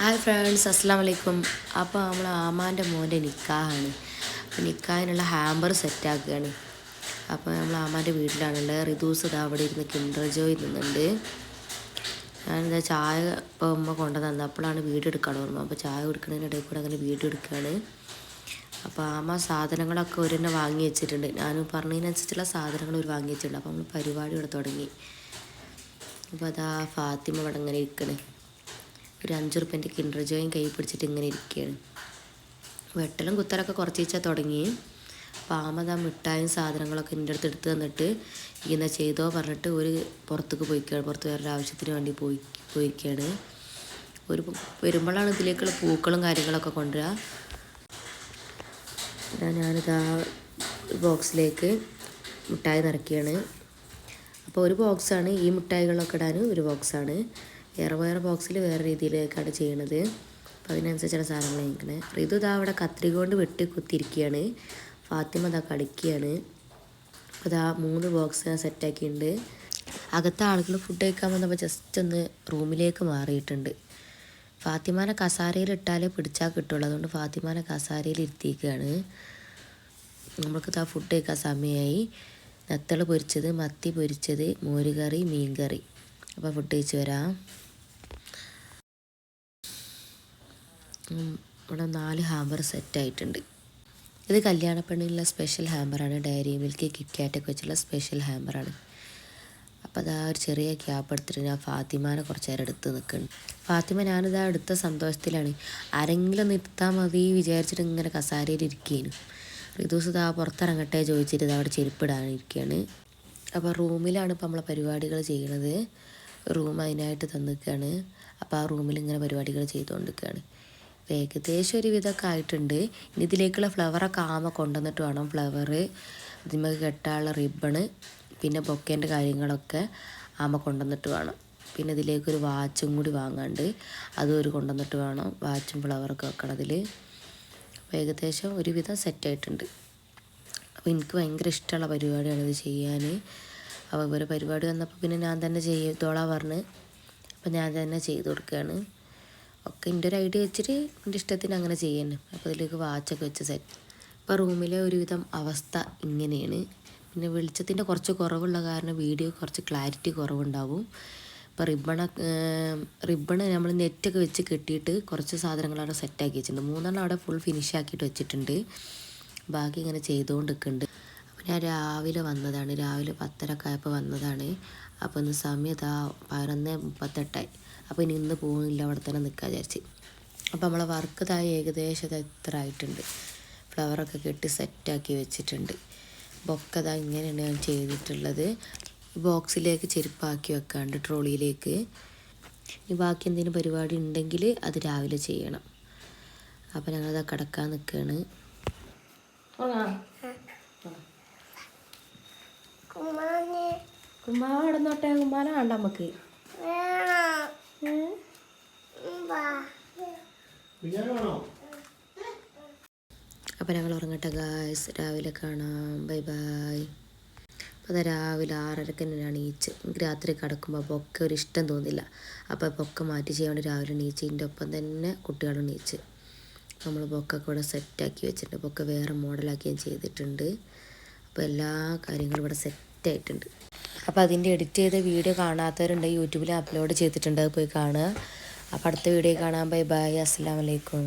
Hi friends, അസ്സാം വലൈക്കും. അപ്പോൾ നമ്മൾ ആമാൻ്റെ മോൻ്റെ നിക്കാഹാണ്. അപ്പോൾ നിക്കാഹിനുള്ള ഹാമ്പർ സെറ്റാക്കുകയാണ്. അപ്പോൾ നമ്മൾ ആമാൻ്റെ വീട്ടിലാണുള്ളത്. റിദൂസ് ഇതാ അവിടെ ഇരുന്ന് കിൻഡർ ജോയ് നിന്നുണ്ട്. ഞാനെന്താ ചായ ഇപ്പോൾ ഉമ്മ കൊണ്ടുവന്നത് അപ്പോഴാണ് വീഡിയോ എടുക്കാൻ ഓർമ്മ. അപ്പോൾ ചായ കൊടുക്കുന്നതിനിടയിൽ കൂടെ അങ്ങനെ വീഡിയോ എടുക്കുകയാണ്. അപ്പോൾ ആമ സാധനങ്ങളൊക്കെ ഒരു തന്നെ വാങ്ങി വെച്ചിട്ടുണ്ട്. ഞാൻ പറഞ്ഞതിനനുസരിച്ചുള്ള സാധനങ്ങൾ ഒരു വാങ്ങി വെച്ചിട്ടുണ്ട്. അപ്പോൾ നമ്മൾ പരിപാടി ഇവിടെ തുടങ്ങി. അപ്പോൾ അതാ ഫാത്തിമ ഇവിടെ ഇങ്ങനെ ഇരിക്കണേ. ഒരു 5 റുപ്യൻ്റെ കിൻഡർ ജോയും കൈ പിടിച്ചിട്ട് ഇങ്ങനെ ഇരിക്കുകയാണ്. വെട്ടലും കുത്തലൊക്കെ കുറച്ച് വെച്ചാൽ തുടങ്ങി. അപ്പോൾ ആമതാ മിഠായും സാധനങ്ങളൊക്കെ എൻ്റെ അടുത്ത് എടുത്ത് തന്നിട്ട് ഇങ്ങനെ ചെയ്തോ പറഞ്ഞിട്ട് ഒരു പുറത്തേക്ക് പോയിക്കുകയാണ്. പുറത്ത് വേറൊരു ആവശ്യത്തിന് വേണ്ടി പോയിക്കുകയാണ്. വരുമ്പോഴാണ് ഇതിലേക്കുള്ള പൂക്കളും കാര്യങ്ങളൊക്കെ കൊണ്ടുവരിക. ഞാനിതാ ബോക്സിലേക്ക് മിഠായി നിറയ്ക്കുകയാണ്. അപ്പോൾ ഒരു ബോക്സാണ് ഈ മിഠായികളൊക്കെ ഇടാൻ, ഒരു ബോക്സാണ് വേറെ ബോക്സിൽ വേറെ രീതിയിലേക്കാണ് ചെയ്യണത്. അപ്പോൾ അതിനനുസരിച്ചുള്ള സാധനങ്ങൾ കഴിക്കണേ. റിതു ഇതാ അവിടെ കത്രിക കൊണ്ട് വെട്ടി കുത്തിരിക്കുകയാണ്. ഫാത്തിമ ഇതാ കളിക്കുകയാണ്. അപ്പോൾ ഇതാ 3 ബോക്സ് ഞാൻ സെറ്റാക്കിയിട്ടുണ്ട്. അകത്തെ ആളുകൾ ഫുഡ് കഴിക്കാൻ വന്നപ്പോൾ ജസ്റ്റ് ഒന്ന് റൂമിലേക്ക് മാറിയിട്ടുണ്ട്. ഫാത്തിമാനെ കസാരയിൽ ഇട്ടാലേ പിടിച്ചാൽ കിട്ടുള്ളൂ. അതുകൊണ്ട് ഫാത്തിമാനെ കസാരയിൽ ഇരുത്തിയിരിക്കുകയാണ്. നമ്മൾക്ക് ഇതാ ഫുഡ് കഴിക്കാൻ സമയമായി. നത്തൾ പൊരിച്ചത്, മത്തി പൊരിച്ചത്, മോരുകറി, മീൻ കറി. അപ്പോൾ ഫുഡ് കഴിച്ച് വരാം. ഇവിടെ 4 ഹാമ്പർ സെറ്റായിട്ടുണ്ട്. ഇത് കല്യാണ പെണ്ണിനുള്ള സ്പെഷ്യൽ ഹാമ്പറാണ്. ഡയറി മിൽക്ക്, കിറ്റ്കാറ്റൊക്കെ വെച്ചുള്ള സ്പെഷ്യൽ ഹാമ്പറാണ്. അപ്പോൾ അതാ ഒരു ചെറിയ ക്യാപ്പ് എടുത്തിട്ട് ഞാൻ ഫാത്തിമാനെ കുറച്ച് നേരം എടുത്ത് നിൽക്കുന്നുണ്ട്. ഫാത്തിമ ഞാനിതാ എടുത്ത സന്തോഷത്തിലാണ്. ആരെങ്കിലും ഒന്ന് ഇരുത്താൽ മതി വിചാരിച്ചിട്ട് ഇങ്ങനെ കസാരയിൽ ഇരിക്കുകയാണ്. റിദൂസ് ഇതാ പുറത്തിറങ്ങട്ടെ ചോദിച്ചിട്ട് ഇതാ അവിടെ ചെരുപ്പിടാനിരിക്കുകയാണ്. അപ്പോൾ റൂമിലാണ് ഇപ്പോൾ നമ്മളെ പരിപാടികൾ ചെയ്യണത്. റൂം അതിനായിട്ട് തന്നിക്കുകയാണ്. അപ്പോൾ ആ റൂമിൽ ഇങ്ങനെ പരിപാടികൾ ചെയ്തുകൊണ്ടിരിക്കുകയാണ്. അപ്പോൾ ഏകദേശം ഒരു വിധമൊക്കെ ആയിട്ടുണ്ട്. ഇനി ഇതിലേക്കുള്ള ഫ്ലവറൊക്കെ ആമ കൊണ്ടുവന്നിട്ട് വേണം. ഫ്ലവർ, ഇതിന്മേൽ കെട്ടാനുള്ള റിബണ്, പിന്നെ ബൊക്കേൻ്റെ കാര്യങ്ങളൊക്കെ ആമ കൊണ്ടുവന്നിട്ട് വേണം. പിന്നെ ഇതിലേക്കൊരു വാച്ചും കൂടി വാങ്ങാണ്ട് അതും ഒരു കൊണ്ടുവന്നിട്ട് വേണം. വാച്ചും ഫ്ലവറൊക്കെ വെക്കണതിൽ. അപ്പോൾ ഏകദേശം ഒരുവിധം സെറ്റായിട്ടുണ്ട്. അപ്പോൾ എനിക്ക് ഭയങ്കര ഇഷ്ടമുള്ള പരിപാടിയാണ് ഇത് ചെയ്യാൻ. അപ്പോൾ ഇവരെ പരിപാടി വന്നപ്പോൾ പിന്നെ ഞാൻ തന്നെ ചെയ്തോളാൻ പറഞ്ഞ് അപ്പോൾ ഞാൻ തന്നെ ചെയ്ത് കൊടുക്കുകയാണ്. ഒക്കെ എൻ്റെ ഒരു ഐഡിയ വെച്ചിട്ട് എൻ്റെ ഇഷ്ടത്തിന് അങ്ങനെ ചെയ്യുന്നു. അപ്പോൾ ഇതിലേക്ക് വാച്ചൊക്കെ വെച്ച് സെറ്റ്. ഇപ്പോൾ റൂമിലെ ഒരുവിധം അവസ്ഥ ഇങ്ങനെയാണ്. പിന്നെ വെളിച്ചത്തിൻ്റെ കുറച്ച് കുറവുള്ള കാരണം വീഡിയോ കുറച്ച് ക്ലാരിറ്റി കുറവുണ്ടാവും. ഇപ്പോൾ റിബണ് നമ്മൾ നെറ്റൊക്കെ വെച്ച് കെട്ടിയിട്ട് കുറച്ച് സാധനങ്ങൾ അവിടെ സെറ്റാക്കി വെച്ചിട്ടുണ്ട്. 3 അവിടെ ഫുൾ ഫിനിഷ് ആക്കിയിട്ട് വെച്ചിട്ടുണ്ട്. ബാക്കി ഇങ്ങനെ ചെയ്തുകൊണ്ട് നിൽക്കുന്നുണ്ട്. അപ്പോൾ ഞാൻ രാവിലെ വന്നതാണ്. രാവിലെ 10:30 ആയപ്പോൾ വന്നതാണ്. അപ്പോൾ ഇന്ന് സമയം 11:38. അപ്പോൾ ഇന്ന് പോകുന്നില്ല, അവിടെ തന്നെ നിൽക്കാൻ വിചാരിച്ച്. അപ്പോൾ നമ്മളെ വർക്ക് ഏകദേശം എത്ര ആയിട്ടുണ്ട്. ഫ്ലവറൊക്കെ കെട്ടി സെറ്റാക്കി വെച്ചിട്ടുണ്ട്. ബൊക്കെ ഇങ്ങനെയാണ് ഞാൻ ചെയ്തിട്ടുള്ളത്. ബോക്സിലേക്ക് ചെരുപ്പാക്കി വെക്കാണ്ട് ട്രോളിയിലേക്ക്. ഇനി ബാക്കി എന്തെങ്കിലും പരിപാടി ഉണ്ടെങ്കിൽ അത് രാവിലെ ചെയ്യണം. അപ്പോൾ ഞങ്ങളത് കിടക്കാൻ നിൽക്കുകയാണ്. കുമ്മാവ കിടന്നോട്ടെ. കുമ്മാന വേണ്ട നമുക്ക്. അപ്പോൾ ഞങ്ങൾ ഉറങ്ങട്ടെ ഗായ്സ്. രാവിലെ കാണാം. Bye bye. അപ്പോൾ രാവിലെ 6:30 തന്നെ എണീച്ച്. എനിക്ക് രാത്രി കിടക്കുമ്പോൾ ബൊക്കെ ഒരു ഇഷ്ടം തോന്നില്ല. അപ്പോൾ ബൊക്കെ മാറ്റി ചെയ്യാൻ വേണ്ടി രാവിലെ എണീച്ച്. ഇതിൻ്റെ ഒപ്പം തന്നെ കുട്ടികളും എണീച്ച്. നമ്മൾ ബൊക്കൊക്കെ ഇവിടെ സെറ്റാക്കി വെച്ചിട്ടുണ്ട്. ബൊക്കെ വേറെ മോഡലാക്കി ഞാൻ ചെയ്തിട്ടുണ്ട്. അപ്പോൾ എല്ലാ കാര്യങ്ങളും ഇവിടെ സെറ്റായിട്ടുണ്ട്. അപ്പോൾ അതിൻ്റെ എഡിറ്റ് ചെയ്ത വീഡിയോ കാണാത്തവരുണ്ട്, യൂട്യൂബിൽ അപ്ലോഡ് ചെയ്തിട്ടുണ്ട്. അത് പോയി കാണുക. അപ്പോൾ അടുത്ത വീഡിയോ കാണാം. Bye bye. അസ്സലാമു അലൈക്കും.